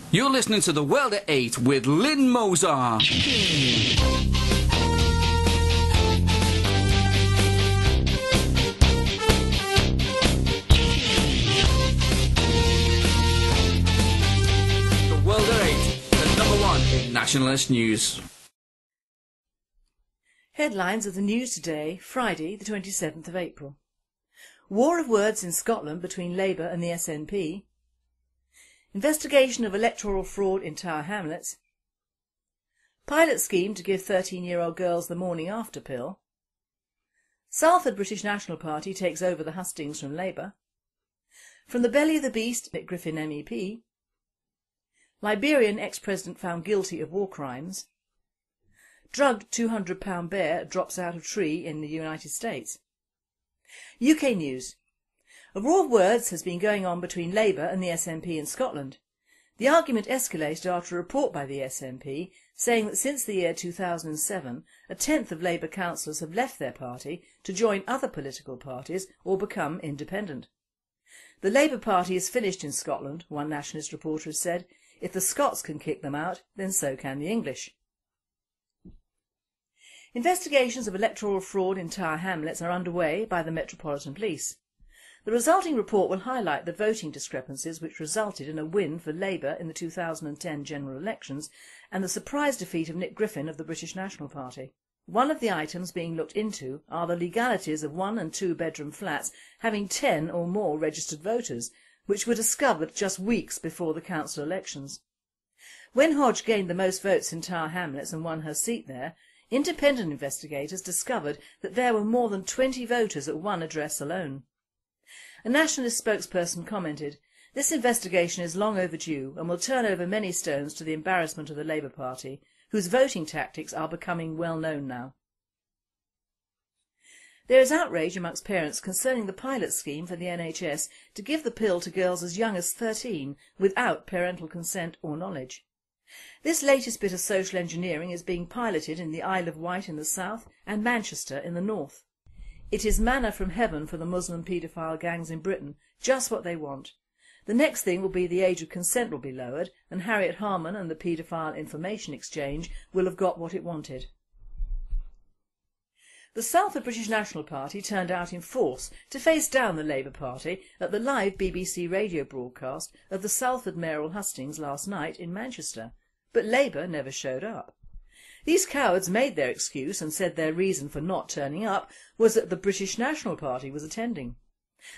You're listening to The World at 8 with Lynn Mozart. The World at 8, the number one in nationalist news. Headlines of the news today, Friday the 27th of April. War of words in Scotland between Labour and the SNP. Investigation of electoral fraud in Tower Hamlets. Pilot scheme to give 13-year-old girls the morning after pill. Salford British National Party takes over the hustings from Labour. From the belly of the beast, Griffin MEP. Liberian ex-president found guilty of war crimes. Drugged £200 bear drops out of tree in the United States. UK news. A war of words has been going on between Labour and the SNP in Scotland. The argument escalated after a report by the SNP saying that since the year 2007, a tenth of Labour councillors have left their party to join other political parties or become independent. The Labour Party is finished in Scotland, one nationalist reporter has said. If the Scots can kick them out, then so can the English. Investigations of electoral fraud in Tower Hamlets are underway by the Metropolitan Police. The resulting report will highlight the voting discrepancies which resulted in a win for Labour in the 2010 general elections and the surprise defeat of Nick Griffin of the British National Party. One of the items being looked into are the legalities of 1- and 2-bedroom flats having 10 or more registered voters, which were discovered just weeks before the council elections. When Hodge gained the most votes in Tower Hamlets and won her seat there, independent investigators discovered that there were more than 20 voters at one address alone. A nationalist spokesperson commented, "This investigation is long overdue and will turn over many stones to the embarrassment of the Labour Party, whose voting tactics are becoming well known now." There is outrage amongst parents concerning the pilot scheme for the NHS to give the pill to girls as young as 13 without parental consent or knowledge. This latest bit of social engineering is being piloted in the Isle of Wight in the south and Manchester in the north. It is manna from heaven for the Muslim paedophile gangs in Britain, just what they want. The next thing will be the age of consent will be lowered and Harriet Harman and the Paedophile Information Exchange will have got what it wanted. The Salford British National Party turned out in force to face down the Labour Party at the live BBC radio broadcast of the Salford mayoral hustings last night in Manchester, but Labour never showed up. These cowards made their excuse and said their reason for not turning up was that the British National Party was attending.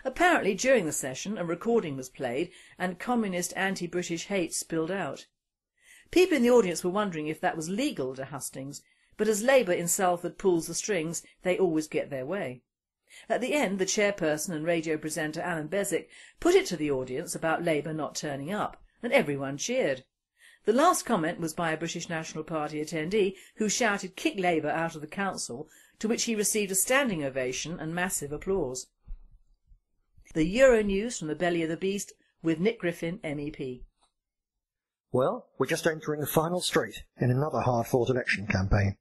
Apparently during the session a recording was played and communist anti-British hate spilled out. People in the audience were wondering if that was legal at a hustings, but as Labour in Salford pulls the strings, they always get their way. At the end, the chairperson and radio presenter Alan Beswick put it to the audience about Labour not turning up, and everyone cheered. The last comment was by a British National Party attendee who shouted "Kick Labour out of the council," to which he received a standing ovation and massive applause. The Euro news from the belly of the beast with Nick Griffin MEP. Well, we're just entering the final straight in another hard-fought election campaign.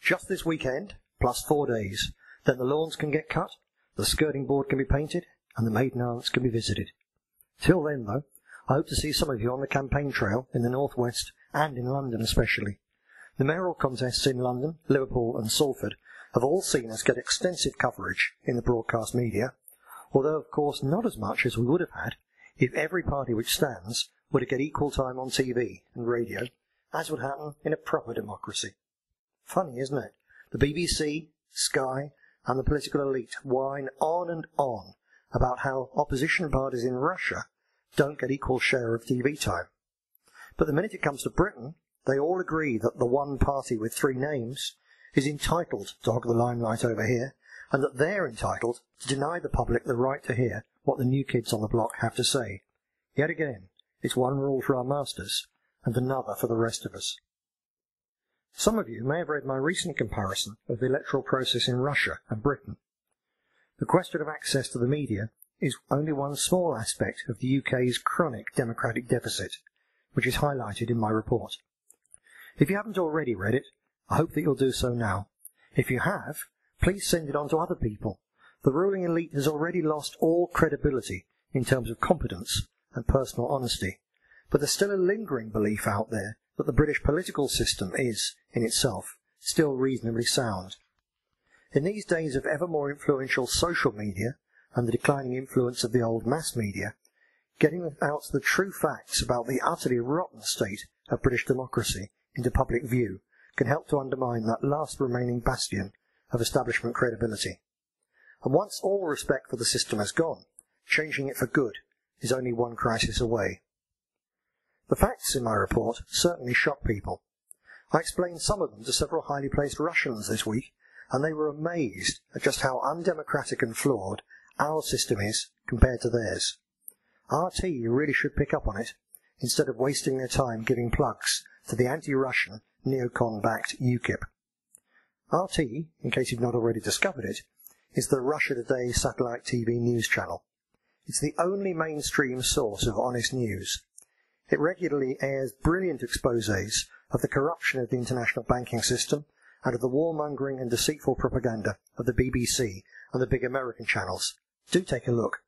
Just this weekend, plus 4 days, then the lawns can get cut, the skirting board can be painted, and the maiden aunts can be visited. Till then, though, I hope to see some of you on the campaign trail in the North West and in London especially. The mayoral contests in London, Liverpool and Salford have all seen us get extensive coverage in the broadcast media, although of course not as much as we would have had if every party which stands were to get equal time on TV and radio, as would happen in a proper democracy. Funny, isn't it? The BBC, Sky and the political elite whine on and on about how opposition parties in Russia don't get equal share of TV time. But the minute it comes to Britain, they all agree that the one party with 3 names is entitled to hog the limelight over here, and that they're entitled to deny the public the right to hear what the new kids on the block have to say. Yet again, it's one rule for our masters, and another for the rest of us. Some of you may have read my recent comparison of the electoral process in Russia and Britain. The question of access to the media is only one small aspect of the UK's chronic democratic deficit, which is highlighted in my report. If you haven't already read it, I hope that you'll do so now. If you have, please send it on to other people. The ruling elite has already lost all credibility in terms of competence and personal honesty, but there's still a lingering belief out there that the British political system is, in itself, still reasonably sound. In these days of ever more influential social media and the declining influence of the old mass media, getting out the true facts about the utterly rotten state of British democracy into public view can help to undermine that last remaining bastion of establishment credibility. And once all respect for the system has gone, changing it for good is only one crisis away. The facts in my report certainly shock people. I explained some of them to several highly placed Russians this week, and they were amazed at just how undemocratic and flawed our system is compared to theirs. RT really should pick up on it, instead of wasting their time giving plugs to the anti-Russian, neocon-backed UKIP. RT, in case you've not already discovered it, is the Russia Today satellite TV news channel. It's the only mainstream source of honest news. It regularly airs brilliant exposés of the corruption of the international banking system and of the warmongering and deceitful propaganda of the BBC and the big American channels. Do take a look.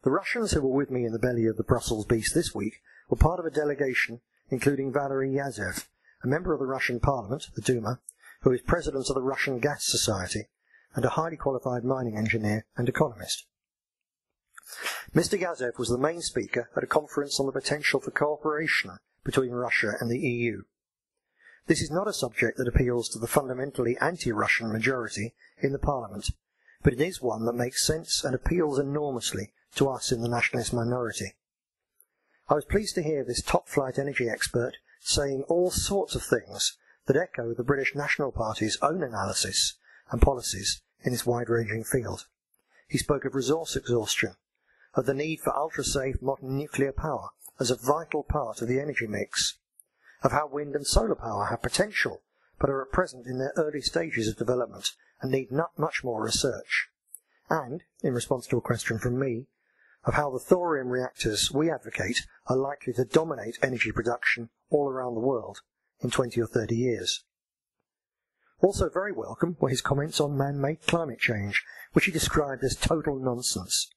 The Russians who were with me in the belly of the Brussels beast this week were part of a delegation including Valery Yazev, a member of the Russian Parliament, the Duma, who is president of the Russian Gas Society, and a highly qualified mining engineer and economist. Mr. Yazev was the main speaker at a conference on the potential for cooperation between Russia and the EU. This is not a subject that appeals to the fundamentally anti-Russian majority in the Parliament, but it is one that makes sense and appeals enormously to us in the nationalist minority. I was pleased to hear this top-flight energy expert saying all sorts of things that echo the British National Party's own analysis and policies in this wide-ranging field. He spoke of resource exhaustion, of the need for ultra-safe modern nuclear power as a vital part of the energy mix, of how wind and solar power have potential but are at present in their early stages of development and need not much more research, and, in response to a question from me, of how the thorium reactors we advocate are likely to dominate energy production all around the world in 20 or 30 years. Also very welcome were his comments on man-made climate change, which he described as total nonsense.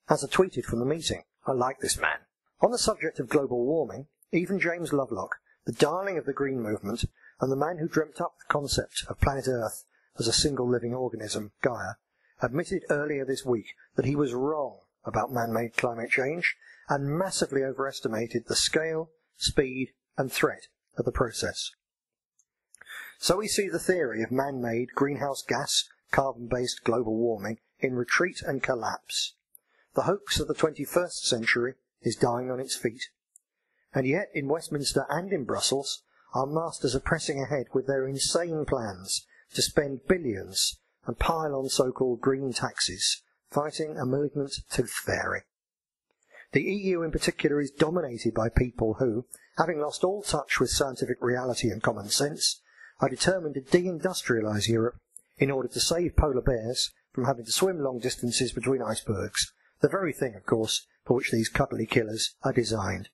As I tweeted from the meeting, I like this man. On the subject of global warming, even James Lovelock, the darling of the Green Movement, and the man who dreamt up the concept of planet Earth as a single living organism, Gaia, admitted earlier this week that he was wrong about man-made climate change and massively overestimated the scale, speed and threat of the process. So we see the theory of man-made greenhouse gas, carbon-based global warming in retreat and collapse. The hoax of the 21st century is dying on its feet. And yet, in Westminster and in Brussels, our masters are pressing ahead with their insane plans to spend billions and pile on so-called green taxes, fighting a malignant tooth fairy. The EU in particular is dominated by people who, having lost all touch with scientific reality and common sense, are determined to deindustrialise Europe in order to save polar bears from having to swim long distances between icebergs, the very thing, of course, for which these cuddly killers are designed.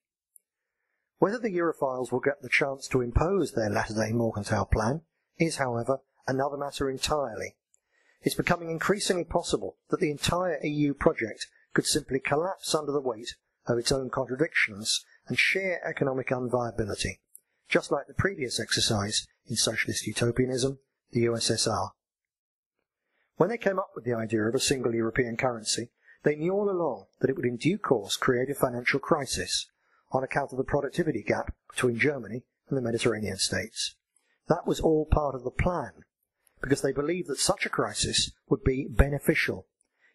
Whether the Europhiles will get the chance to impose their latter-day mercantile plan is, however, another matter entirely. It's becoming increasingly possible that the entire EU project could simply collapse under the weight of its own contradictions and sheer economic unviability, just like the previous exercise in socialist utopianism, the USSR. When they came up with the idea of a single European currency, they knew all along that it would in due course create a financial crisis on account of the productivity gap between Germany and the Mediterranean states. That was all part of the plan, because they believed that such a crisis would be beneficial,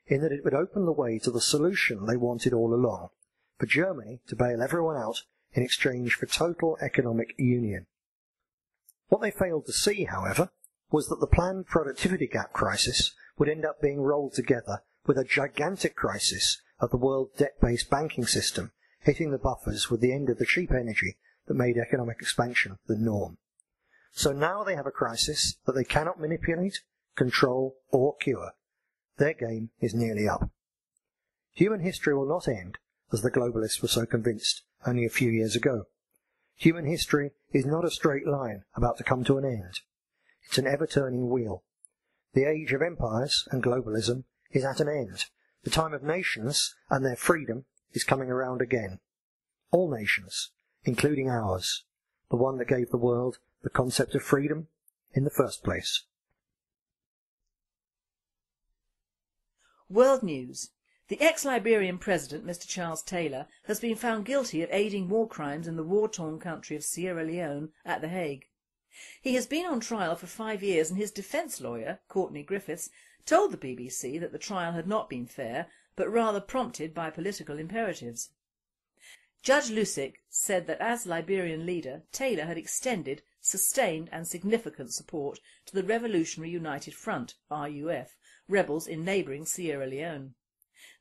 in that it would open the way to the solution they wanted all along, for Germany to bail everyone out in exchange for total economic union. What they failed to see, however, was that the planned productivity gap crisis would end up being rolled together with a gigantic crisis of the world debt-based banking system, hitting the buffers with the end of the cheap energy that made economic expansion the norm. So now they have a crisis that they cannot manipulate, control, or cure. Their game is nearly up. Human history will not end, as the globalists were so convinced only a few years ago. Human history is not a straight line about to come to an end. It's an ever-turning wheel. The age of empires and globalism is at an end. The time of nations and their freedom is coming around again. all nations, including ours, the one that gave the world the concept of freedom in the first place. World News. The ex-Liberian President, Mr Charles Taylor, has been found guilty of aiding war crimes in the war-torn country of Sierra Leone at The Hague. He has been on trial for 5 years and his defence lawyer, Courtney Griffiths, told the BBC that the trial had not been fair, but rather prompted by political imperatives. Judge Lusick said that as Liberian leader, Taylor had extended, sustained and significant support to the Revolutionary United Front, RUF, rebels in neighbouring Sierra Leone.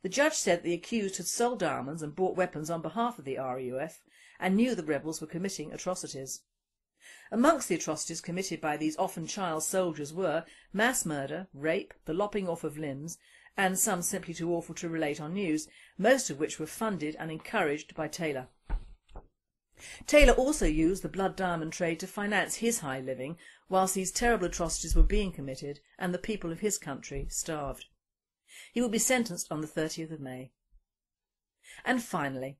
The judge said the accused had sold almonds and bought weapons on behalf of the RUF and knew the rebels were committing atrocities. Amongst the atrocities committed by these often child soldiers were mass murder, rape, the lopping off of limbs, and some simply too awful to relate on news, most of which were funded and encouraged by Taylor. Taylor also used the blood diamond trade to finance his high living whilst these terrible atrocities were being committed and the people of his country starved. He will be sentenced on the 30th of May. And finally,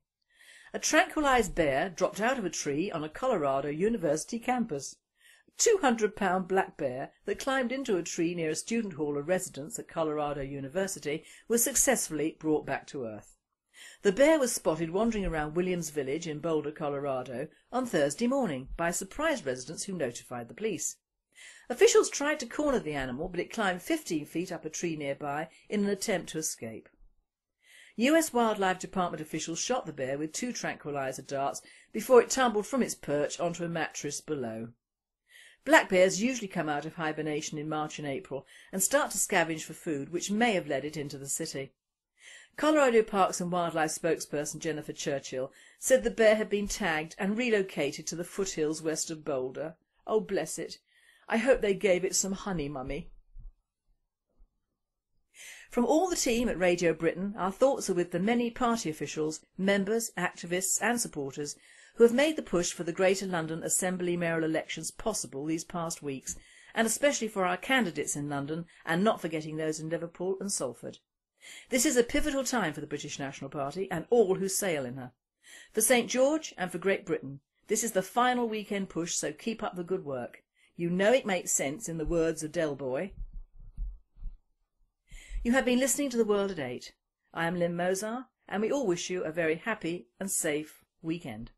a tranquilised bear dropped out of a tree on a Colorado University campus. A £200 black bear that climbed into a tree near a student hall of residence at Colorado University was successfully brought back to earth. The bear was spotted wandering around Williams Village in Boulder, Colorado on Thursday morning by surprised residents who notified the police. Officials tried to corner the animal, but it climbed 15 feet up a tree nearby in an attempt to escape. US Wildlife Department officials shot the bear with 2 tranquilizer darts before it tumbled from its perch onto a mattress below. Black bears usually come out of hibernation in March and April and start to scavenge for food, which may have led it into the city. Colorado Parks and Wildlife spokesperson Jennifer Churchill said the bear had been tagged and relocated to the foothills west of Boulder. Oh, bless it. I hope they gave it some honey, mummy. From all the team at Radio Britain, our thoughts are with the many party officials, members, activists and supporters who have made the push for the Greater London Assembly mayoral elections possible these past weeks, and especially for our candidates in London and not forgetting those in Liverpool and Salford. This is a pivotal time for the British National Party and all who sail in her. For St George and for Great Britain, this is the final weekend push, so keep up the good work. You know it makes sense, in the words of Del Boy. You have been listening to The World at 8. I am Lynn Mozart, and we all wish you a very happy and safe weekend.